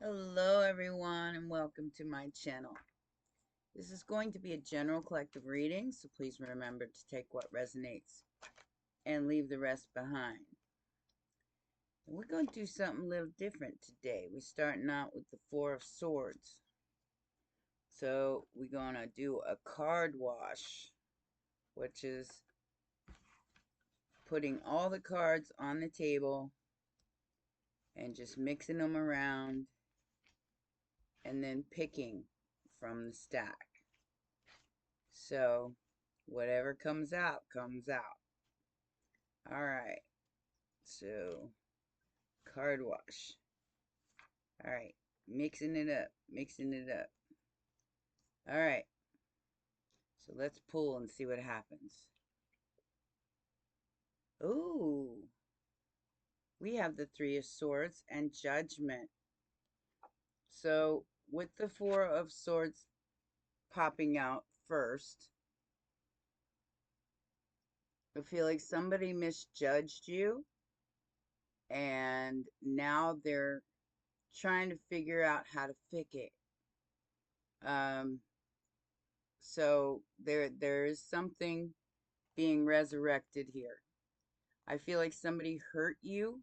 Hello everyone and welcome to my channel. This is going to be a general collective reading, so please remember to take what resonates and leave the rest behind. And we're going to do something a little different today. We're starting out with the Four of Swords. So we're going to do a card wash, which is putting all the cards on the table and just mixing them around and then picking from the stack. So whatever comes out, comes out. Alright, so card wash. Alright, mixing it up, mixing it up. Alright, so let's pull and see what happens. Ooh, we have the Three of Swords and Judgment. So with the Four of Swords popping out first, I feel like somebody misjudged you and now they're trying to figure out how to fix it. So there is something being resurrected here. I feel like somebody hurt you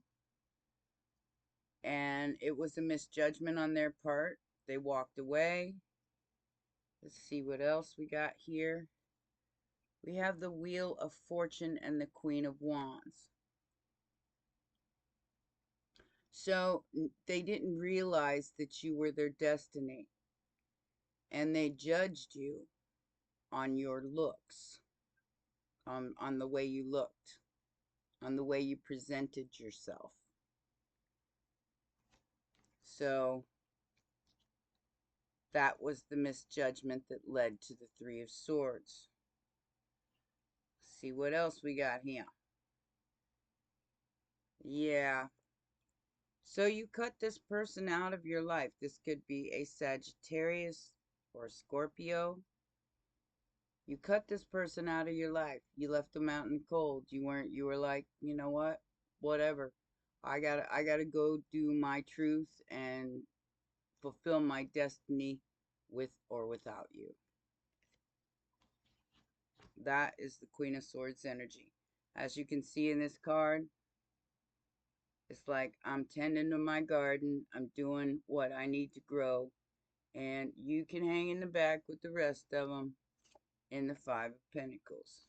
and it was a misjudgment on their part. They walked away. Let's see what else we got here. We have the Wheel of Fortune and the Queen of Wands. So they didn't realize that you were their destiny and they judged you on your looks, on the way you looked, on the way you presented yourself. So that was the misjudgment that led to the Three of Swords. See what else we got here. Yeah. So you cut this person out of your life. This could be a Sagittarius or a Scorpio. You cut this person out of your life. You left them out in the cold. You were like, you know what? Whatever. I gotta go do my truth and fulfill my destiny with or without you. That is the Queen of Swords energy. As you can see in this card, it's like I'm tending to my garden. I'm doing what I need to grow. And you can hang in the back with the rest of them in the Five of Pentacles.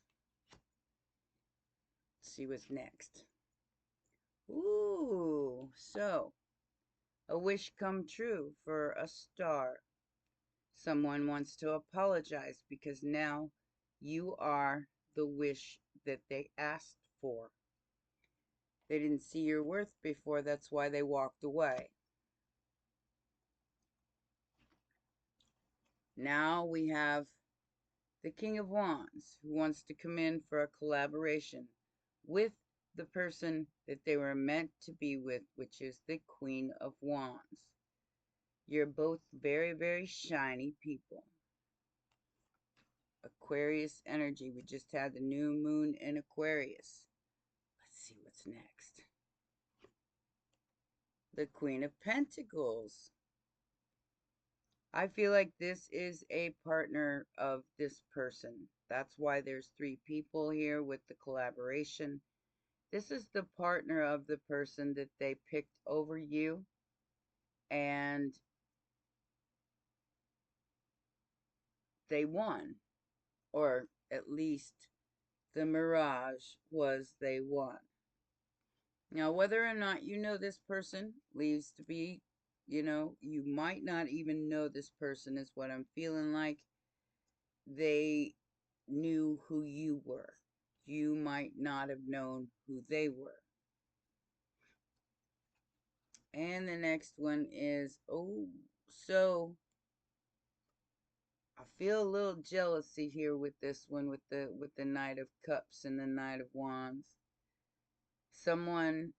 Let's see what's next. Ooh, so a wish come true for a star. Someone wants to apologize because now you are the wish that they asked for. They didn't see your worth before, that's why they walked away. Now we have the King of Wands, who wants to come in for a collaboration with the person that they were meant to be with, which is the Queen of Wands. You're both very, very shiny people. Aquarius energy. We just had the new moon in Aquarius. Let's see what's next. The Queen of Pentacles. I feel like this is a partner of this person. That's why there's three people here with the collaboration. This is the partner of the person that they picked over you. And they won. Or at least the mirage was they won. Now, whether or not you know this person leaves to be, you might not even know this person is what I'm feeling like. They knew who you were. You might not have known who they were. And the next one is, oh, so I feel a little jealousy here with this one, with the Knight of Cups and the Knight of Wands. Someone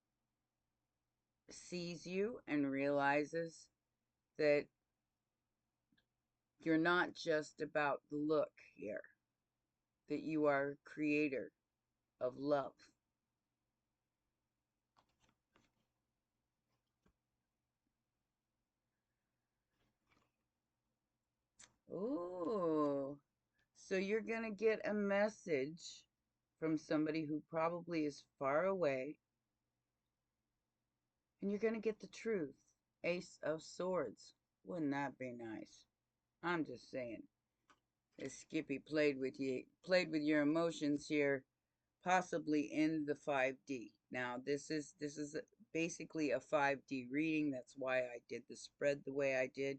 sees you and realizes that you're not just about the look here, that you are a creator of love. Ooh. So you're going to get a message from somebody who probably is far away, and you're going to get the truth. Ace of Swords. Wouldn't that be nice? I'm just saying. This Skippy played with your emotions here, possibly in the 5D. Now, this is basically a 5D reading. That's why I did the spread the way I did.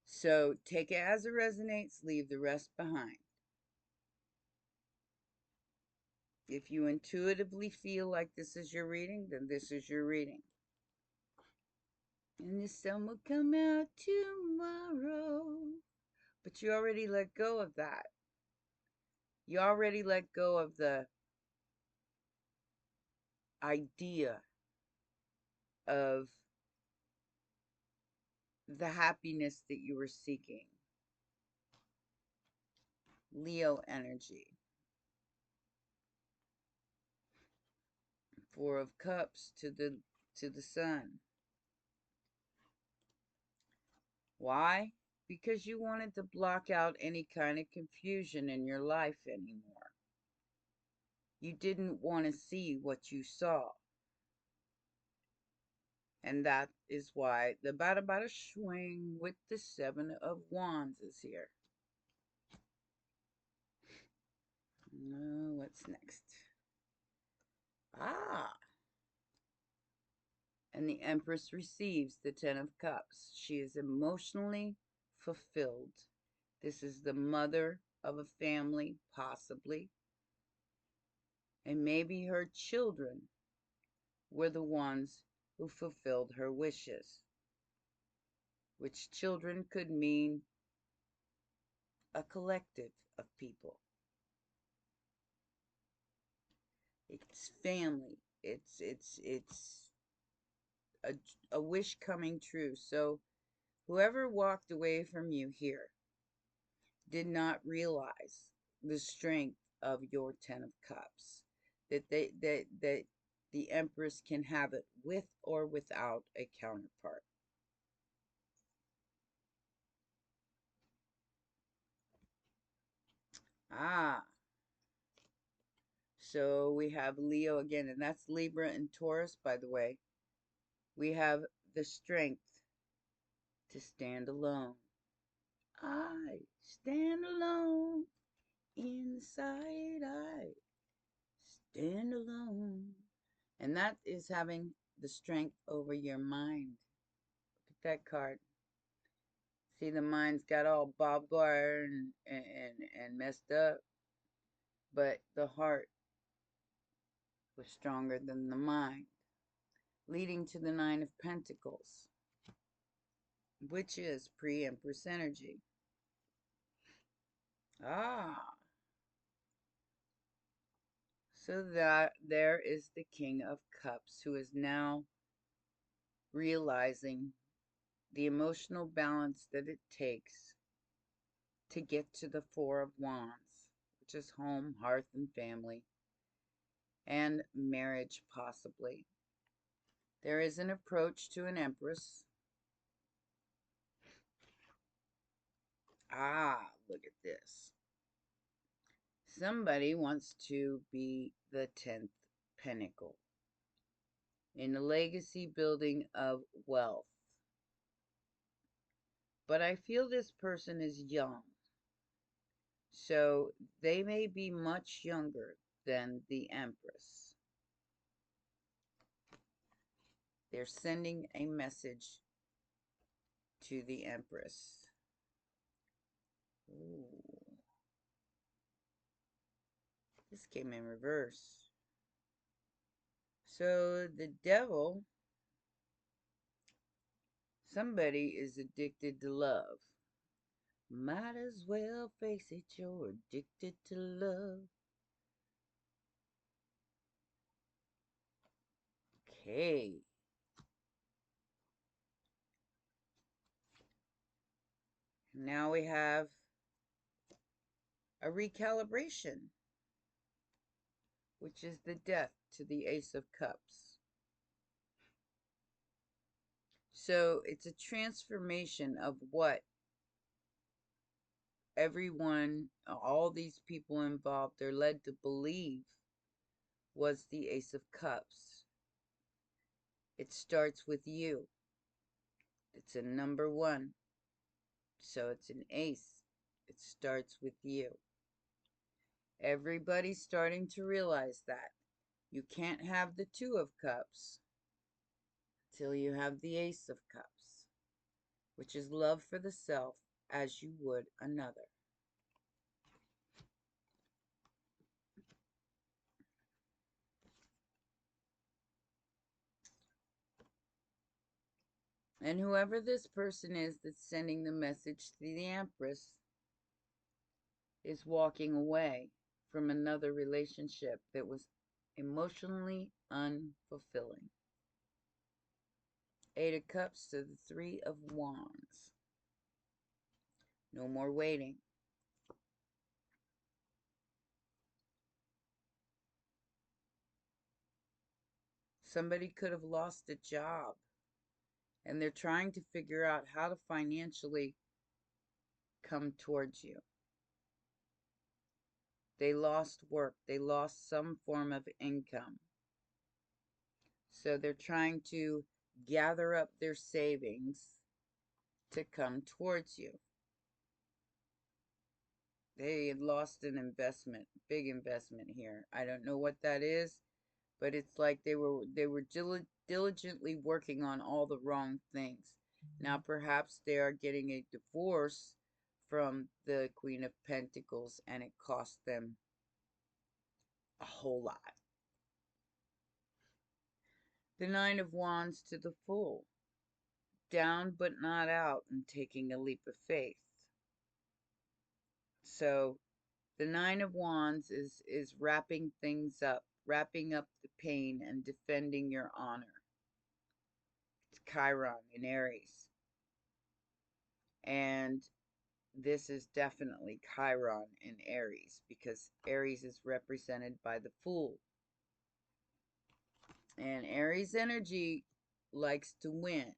So take it as it resonates, leave the rest behind. If you intuitively feel like this is your reading, then this is your reading. And the sun will come out tomorrow. But you already let go of that. You already let go of the idea of the happiness that you were seeking. Leo energy. Four of Cups to the sun. Why? Because you wanted to block out any kind of confusion in your life anymore. You didn't want to see what you saw. And that is why the bada swing with the Seven of Wands is here. What's next? And the Empress receives the Ten of Cups. She is emotionally fulfilled. This is the mother of a family, possibly. And maybe her children were the ones who fulfilled her wishes. Which children could mean a collective of people. It's family. It's a wish coming true. So whoever walked away from you here did not realize the strength of your Ten of Cups. That the Empress can have it with or without a counterpart. So we have Leo again, and that's Libra and Taurus, by the way. We have the strength to stand alone. I stand alone. Inside I stand alone. And that is having the strength over your mind. Look at that card. See, the mind's got all barbed wire and messed up. But the heart was stronger than the mind. Leading to the Nine of Pentacles, which is pre-Empress energy. So that there is the King of Cups, who is now realizing the emotional balance that it takes to get to the Four of Wands, which is home, hearth, and family, and marriage, possibly. There is an approach to an Empress. Look at this. Somebody wants to be the 10th Pentacle in the legacy building of wealth. But I feel this person is young. So they may be much younger than the Empress. They're sending a message to the Empress. Ooh. This came in reverse. So the Devil, somebody is addicted to love. Might as well face it, you're addicted to love. Okay. Now we have a recalibration, which is the Death to the Ace of Cups. So it's a transformation of what everyone, all these people involved, they're led to believe was the Ace of Cups. It starts with you. It's a number 1. So it's an ace. It starts with you. Everybody's starting to realize that. You can't have the 2 of Cups till you have the Ace of Cups, which is love for the self as you would another. And whoever this person is that's sending the message to the Empress is walking away from another relationship that was emotionally unfulfilling. 8 of Cups to the 3 of Wands. No more waiting. Somebody could have lost a job, and they're trying to figure out how to financially come towards you. They lost work. They lost some form of income. So they're trying to gather up their savings to come towards you. They had lost an investment, big investment here. I don't know what that is, but it's like they were diligently working on all the wrong things. Now perhaps they are getting a divorce from the Queen of Pentacles, and it cost them a whole lot. The 9 of Wands to the Fool. Down but not out, and taking a leap of faith. So the 9 of Wands is wrapping things up, wrapping up the pain and defending your honor. It's Chiron in Aries. And this is definitely Chiron in Aries, because Aries is represented by the Fool. And Aries energy likes to win,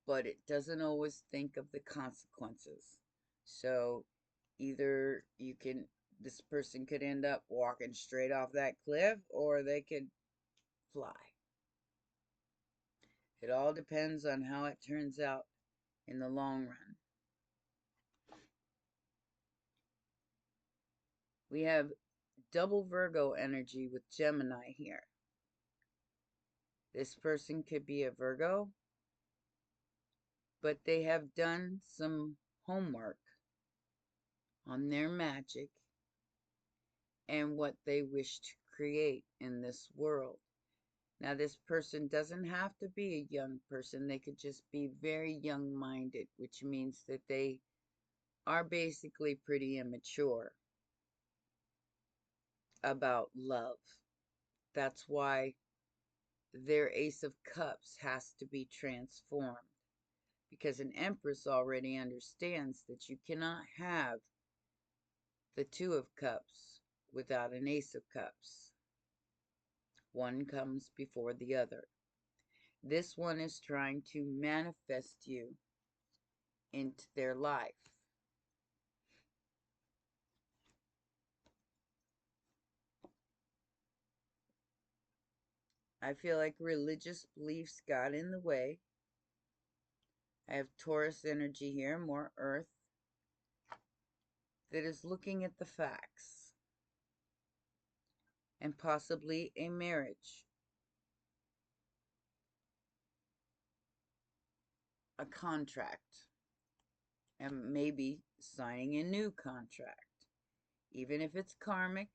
but it doesn't always think of the consequences. So either this person could end up walking straight off that cliff, or they could fly. It all depends on how it turns out in the long run. We have double Virgo energy with Gemini here. This person could be a Virgo, but they have done some homework on their magic and what they wish to create in this world. Now, this person doesn't have to be a young person. They could just be very young-minded, which means that they are basically pretty immature about love. That's why their Ace of Cups has to be transformed, because an Empress already understands that you cannot have the 2 of Cups without an Ace of Cups. One comes before the other. This one is trying to manifest you into their life. I feel like religious beliefs got in the way. I have Taurus energy here, more earth, that is looking at the facts. And possibly a marriage. A contract. And maybe signing a new contract. Even if it's karmic.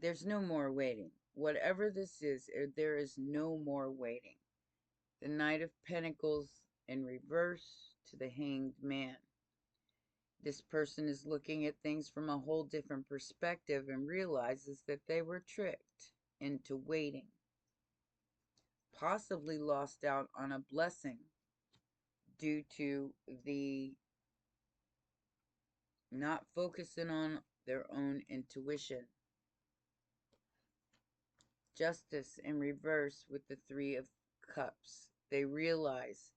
There's no more waiting. Whatever this is, there is no more waiting. The Knight of Pentacles in reverse to the Hanged Man. This person is looking at things from a whole different perspective and realizes that they were tricked into waiting. Possibly lost out on a blessing due to the not focusing on their own intuition. Justice in reverse with the Three of Cups. They realize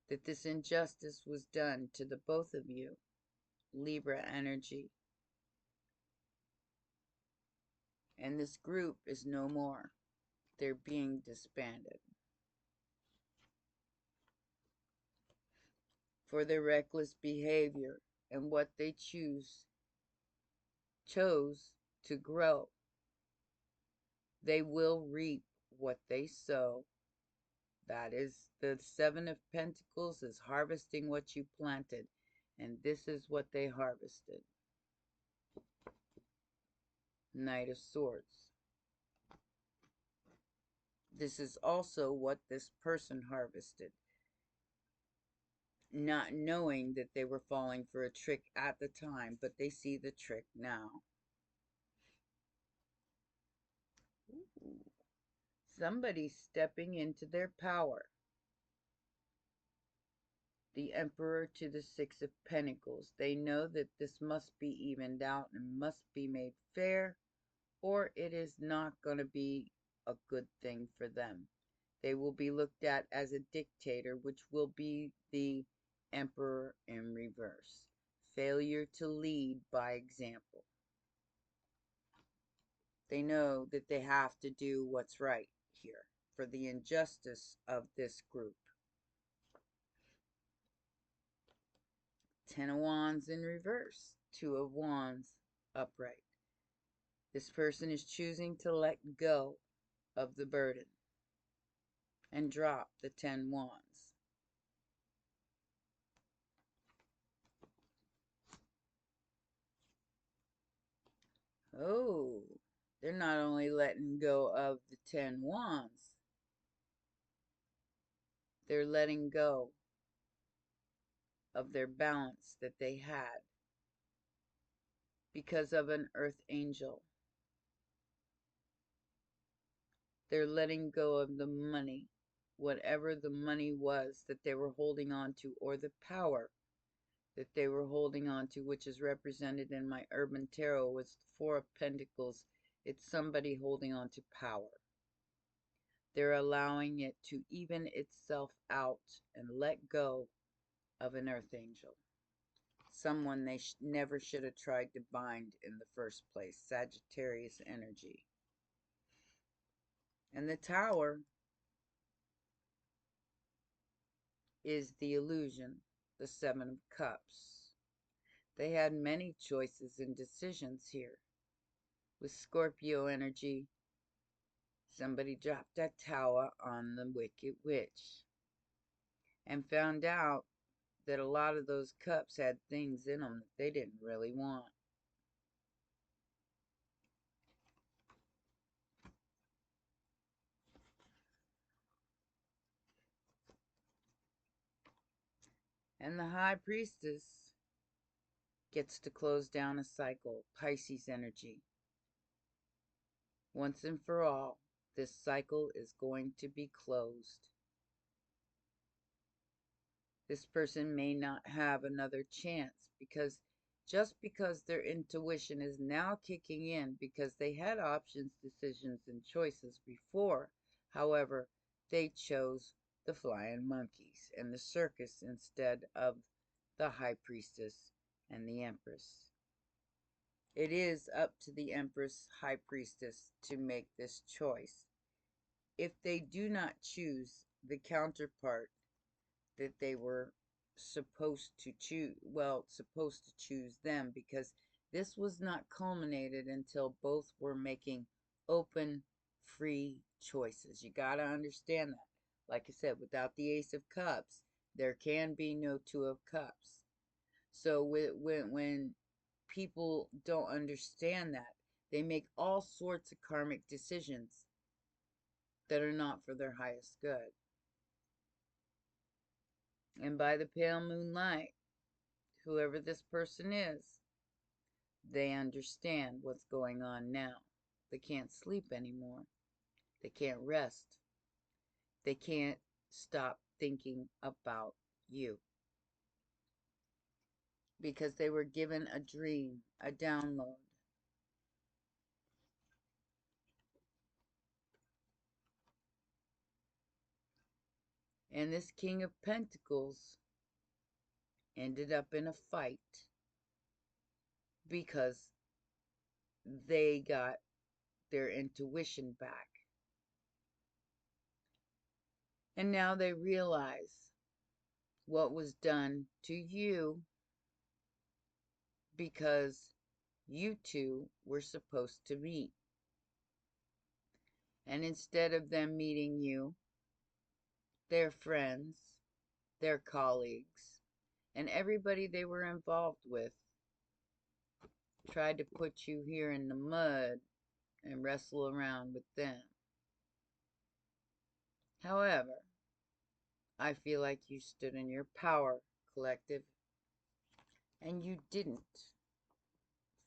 that this injustice was done to the both of you. Libra energy. And this group is no more. They're being disbanded for their reckless behavior and what they chose to grow. They will reap what they sow. That is, the Seven of Pentacles is harvesting what you planted, and this is what they harvested. Knight of Swords. This is also what this person harvested, not knowing that they were falling for a trick at the time, but they see the trick now. Ooh. Somebody stepping into their power. The Emperor to the Six of Pentacles. They know that this must be evened out and must be made fair, or it is not going to be a good thing for them. They will be looked at as a dictator, which will be the Emperor in reverse. Failure to lead by example. They know that they have to do what's right here for the injustice of this group. Ten of Wands in reverse. Two of Wands upright. This person is choosing to let go of the burden and drop the 10 Wands. Oh, they're not only letting go of the 10 Wands, they're letting go of their balance that they had because of an earth angel. They're letting go of the money, whatever the money was that they were holding on to, or the power that they were holding on to, which is represented in my Urban Tarot with the Four of Pentacles. It's somebody holding on to power. They're allowing it to even itself out and let go of an earth angel. Someone they never should have tried to bind in the first place. Sagittarius energy. And the Tower is the illusion, the Seven of Cups. They had many choices and decisions here. With Scorpio energy, somebody dropped that tower on the Wicked Witch and found out that a lot of those cups had things in them that they didn't really want. And the High Priestess gets to close down a cycle. Pisces energy. Once and for all, this cycle is going to be closed. This person may not have another chance because just because their intuition is now kicking in because they had options, decisions, and choices before. However, they chose the flying monkeys and the circus instead of the High Priestess and the Empress. It is up to the Empress, High Priestess to make this choice. If they do not choose the counterpart that they were supposed to choose them, because this was not culminated until both were making open, free choices. You got to understand that. Like I said, without the Ace of Cups, there can be no Two of Cups. So when people don't understand that, they make all sorts of karmic decisions that are not for their highest good. And by the pale moonlight, whoever this person is, they understand what's going on now. They can't sleep anymore. They can't rest. They can't stop thinking about you. Because they were given a dream, a download. And this King of Pentacles ended up in a fight because they got their intuition back. And now they realize what was done to you because you two were supposed to meet. And instead of them meeting you, their friends, their colleagues, and everybody they were involved with tried to put you here in the mud and wrestle around with them. However, I feel like you stood in your power, collective, and you didn't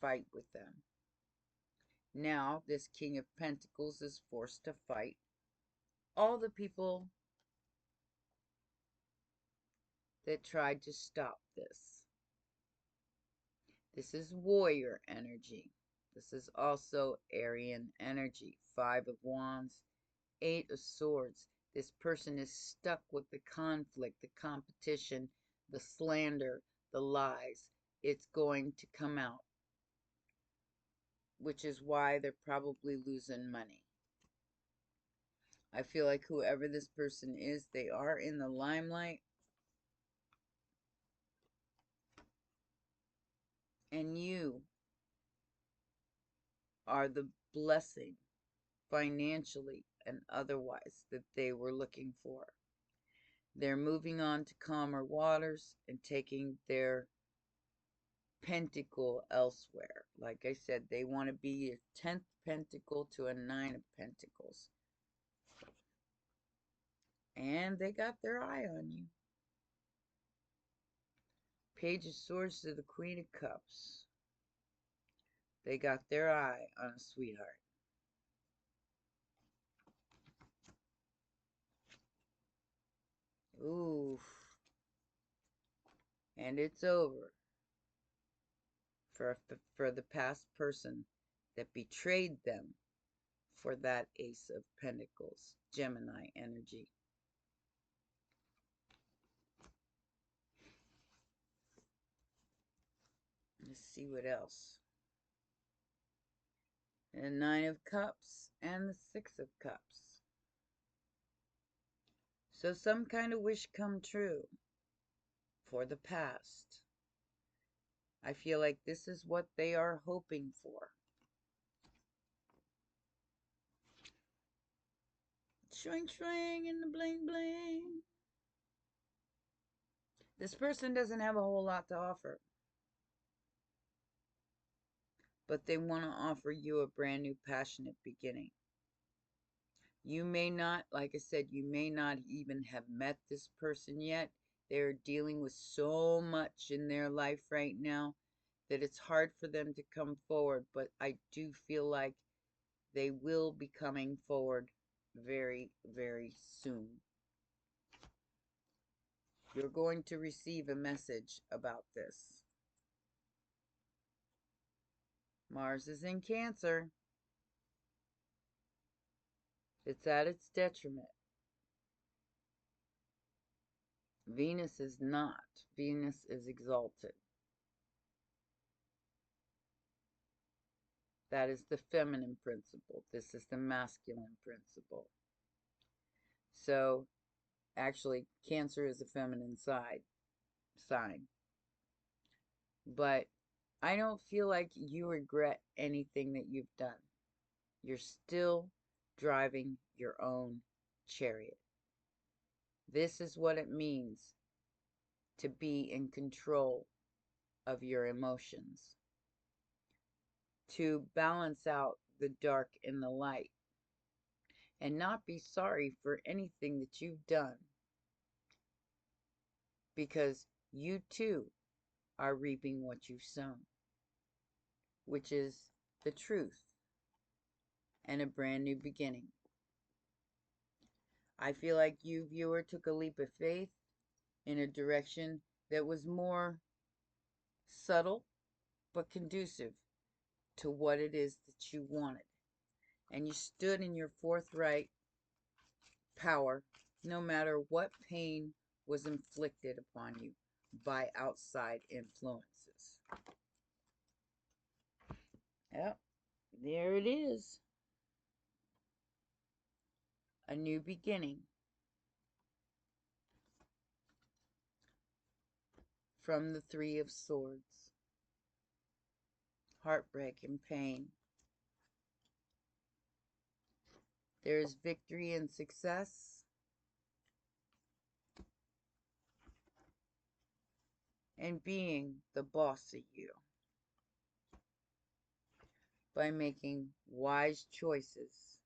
fight with them. Now, this King of Pentacles is forced to fight all the people that tried to stop this. This is warrior energy. This is also Aryan energy. 5 of Wands, 8 of Swords. This person is stuck with the conflict, the competition, the slander, the lies. It's going to come out, which is why they're probably losing money. I feel like whoever this person is, they are in the limelight. And you are the blessing, financially and otherwise, that they were looking for. They're moving on to calmer waters and taking their pentacle elsewhere. Like I said, they want to be a 10th pentacle to a 9 of pentacles. And they got their eye on you. Page of Swords to the Queen of Cups. They got their eye on a sweetheart. Oof. And it's over for the past person that betrayed them for that Ace of Pentacles, Gemini energy. Let's see what else. The 9 of Cups and the 6 of Cups. So some kind of wish come true for the past. I feel like this is what they are hoping for. Swing, swing, and the bling, bling. This person doesn't have a whole lot to offer, but they want to offer you a brand new, passionate beginning. You may not, like I said, you may not even have met this person yet. They're dealing with so much in their life right now that it's hard for them to come forward, but I do feel like they will be coming forward very, very soon. You're going to receive a message about this. Mars is in Cancer. It's at its detriment. Venus is not. Venus is exalted. That is the feminine principle. This is the masculine principle. So, actually, Cancer is a feminine sign. But I don't feel like you regret anything that you've done. You're still driving your own chariot. This is what it means to be in control of your emotions, to balance out the dark and the light, and not be sorry for anything that you've done, because you too are reaping what you've sown, which is the truth and a brand new beginning. I feel like you, viewer, took a leap of faith in a direction that was more subtle but conducive to what it is that you wanted. And you stood in your forthright power no matter what pain was inflicted upon you by outside influences. Yep, there it is. A new beginning. From the Three of Swords. Heartbreak and pain. There is victory and success. And being the boss of you. By making wise choices.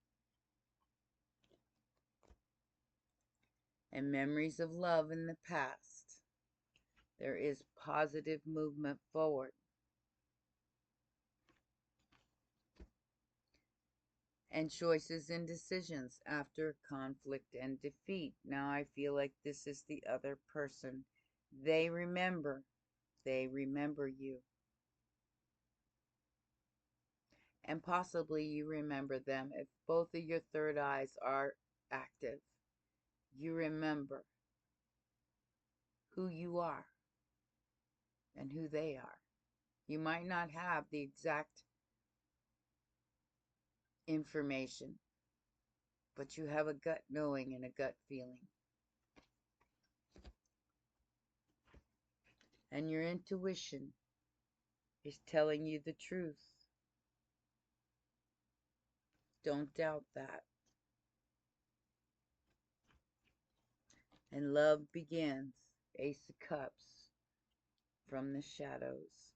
And memories of love in the past. There is positive movement forward. And choices and decisions after conflict and defeat. Now I feel like this is the other person. They remember you. And possibly you remember them. If both of your third eyes are active, you remember who you are and who they are. You might not have the exact information, but you have a gut knowing and a gut feeling. And your intuition is telling you the truth. Don't doubt that. And love begins. Ace of Cups from the shadows.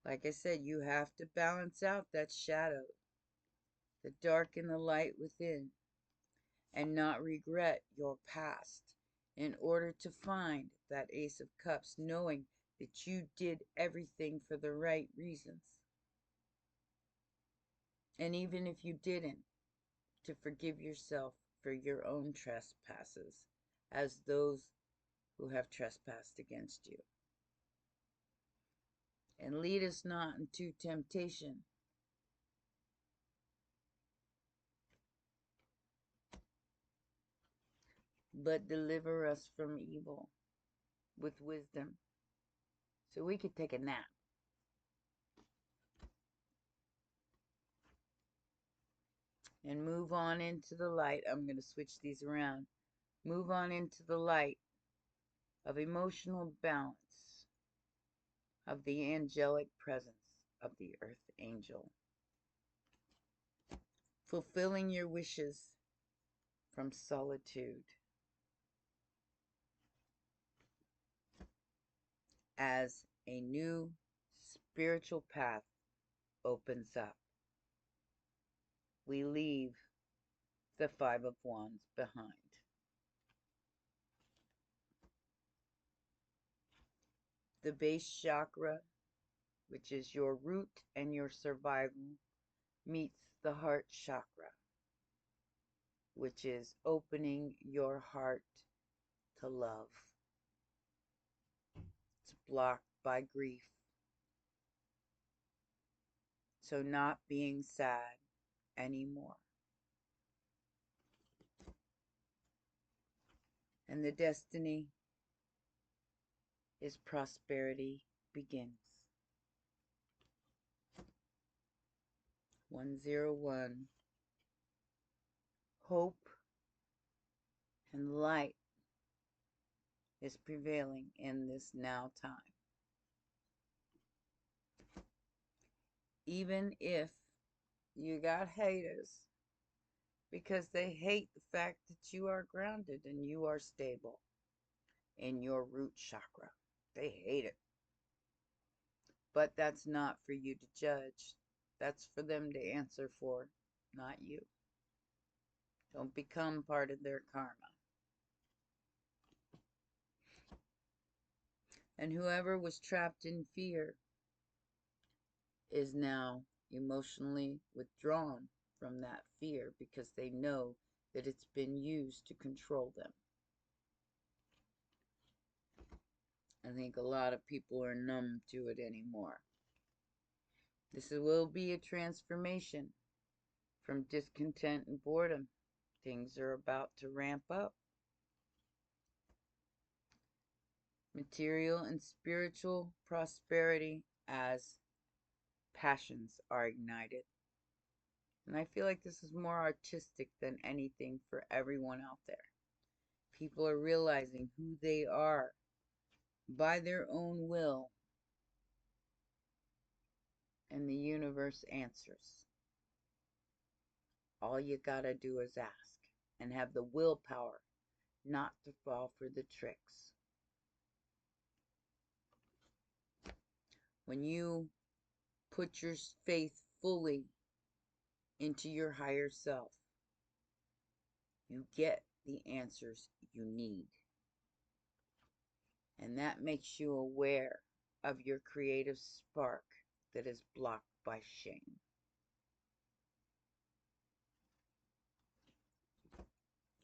Like I said, you have to balance out that shadow, the dark and the light within, and not regret your past in order to find that Ace of Cups, knowing that you did everything for the right reasons. And even if you didn't, to forgive yourself for your own trespasses as those who have trespassed against you. And lead us not into temptation, but deliver us from evil with wisdom, so we could take a nap. And move on into the light. I'm going to switch these around. Move on into the light of emotional balance, of the angelic presence of the earth angel. Fulfilling your wishes from solitude. As a new spiritual path opens up, we leave the Five of Wands behind. The base chakra, which is your root and your survival, meets the heart chakra, which is opening your heart to love. It's blocked by grief. So not being sad anymore. And the destiny is prosperity begins. 101. Hope and light is prevailing in this now time. Even if you got haters, because they hate the fact that you are grounded and you are stable in your root chakra. They hate it. But that's not for you to judge. That's for them to answer for, not you. Don't become part of their karma. And whoever was trapped in fear is now emotionally withdrawn from that fear because they know that it's been used to control them. I think a lot of people are numb to it anymore. This will be a transformation from discontent and boredom. Things are about to ramp up. Material and spiritual prosperity as passions are ignited. And I feel like this is more artistic than anything for everyone out there. People are realizing who they are by their own will, and the universe answers. All you gotta do is ask and have the willpower not to fall for the tricks. When you put your faith fully into your higher self, you get the answers you need. And that makes you aware of your creative spark that is blocked by shame.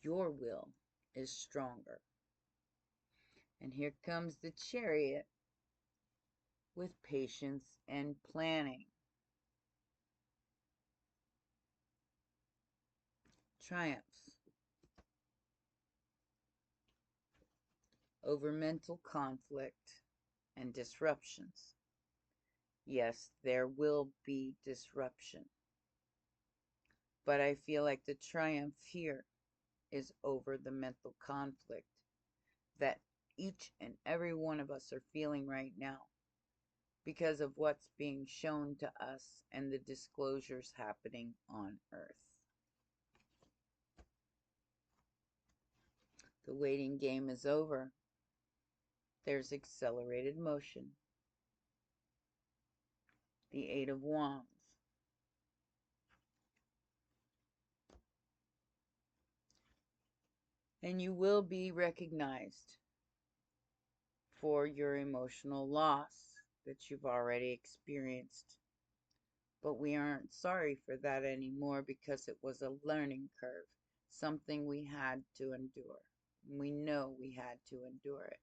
Your will is stronger. And here comes the Chariot with patience and planning. Triumphs over mental conflict and disruptions. Yes, there will be disruption. But I feel like the triumph here is over the mental conflict that each and every one of us are feeling right now because of what's being shown to us and the disclosures happening on Earth. The waiting game is over. There's accelerated motion. The Eight of Wands. And you will be recognized for your emotional loss that you've already experienced. But we aren't sorry for that anymore because it was a learning curve, something we had to endure. We know we had to endure it.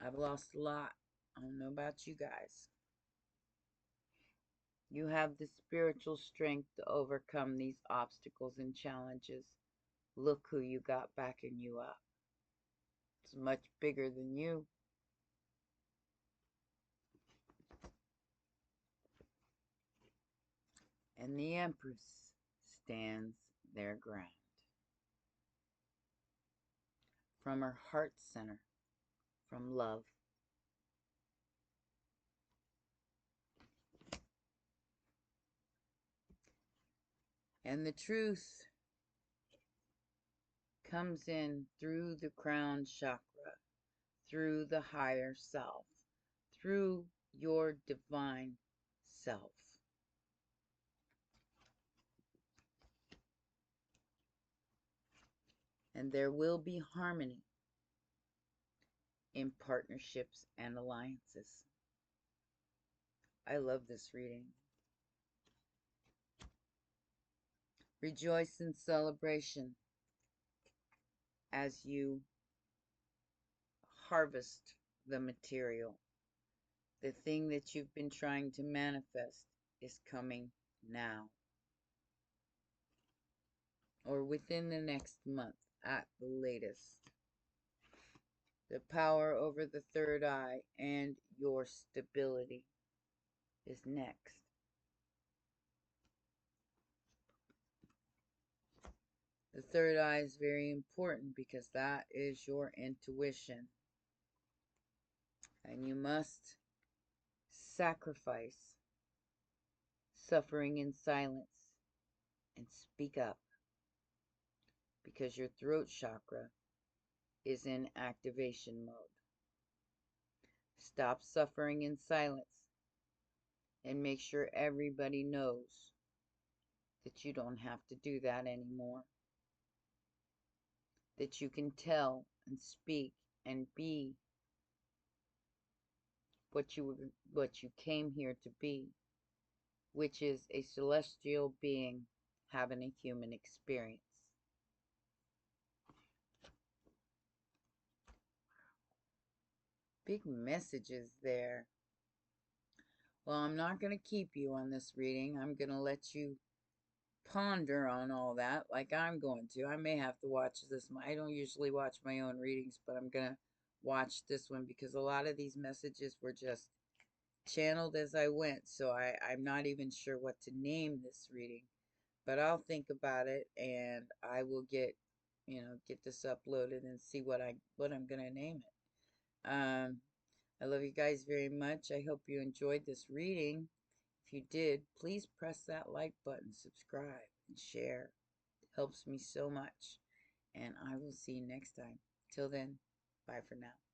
I've lost a lot. I don't know about you guys. You have the spiritual strength to overcome these obstacles and challenges. Look who you got backing you up. It's much bigger than you. And the Empress stands their ground. From her heart center, from love. And the truth comes in through the crown chakra, through the higher self, through your divine self. And there will be harmony in partnerships and alliances. I love this reading. Rejoice in celebration as you harvest the material. The thing that you've been trying to manifest is coming now, or within the next month at the latest. The power over the third eye and your stability is next. The third eye is very important because that is your intuition. And you must sacrifice suffering in silence and speak up because your throat chakra is in activation mode. Stop suffering in silence and make sure everybody knows that you don't have to do that anymore. That you can tell and speak and be what you came here to be, which is a celestial being having a human experience. Big messages there. Well, I'm not going to keep you on this reading. I'm going to let you ponder on all that like I'm going to. I may have to watch this. I don't usually watch my own readings, but I'm going to watch this one because a lot of these messages were just channeled as I went. So I'm not even sure what to name this reading, but I'll think about it and I will get this uploaded and see what I'm going to name it. I love you guys very much. I hope you enjoyed this reading. If you did, please press that like button, subscribe, and share. It helps me so much. And I will see you next time. Till then, bye for now.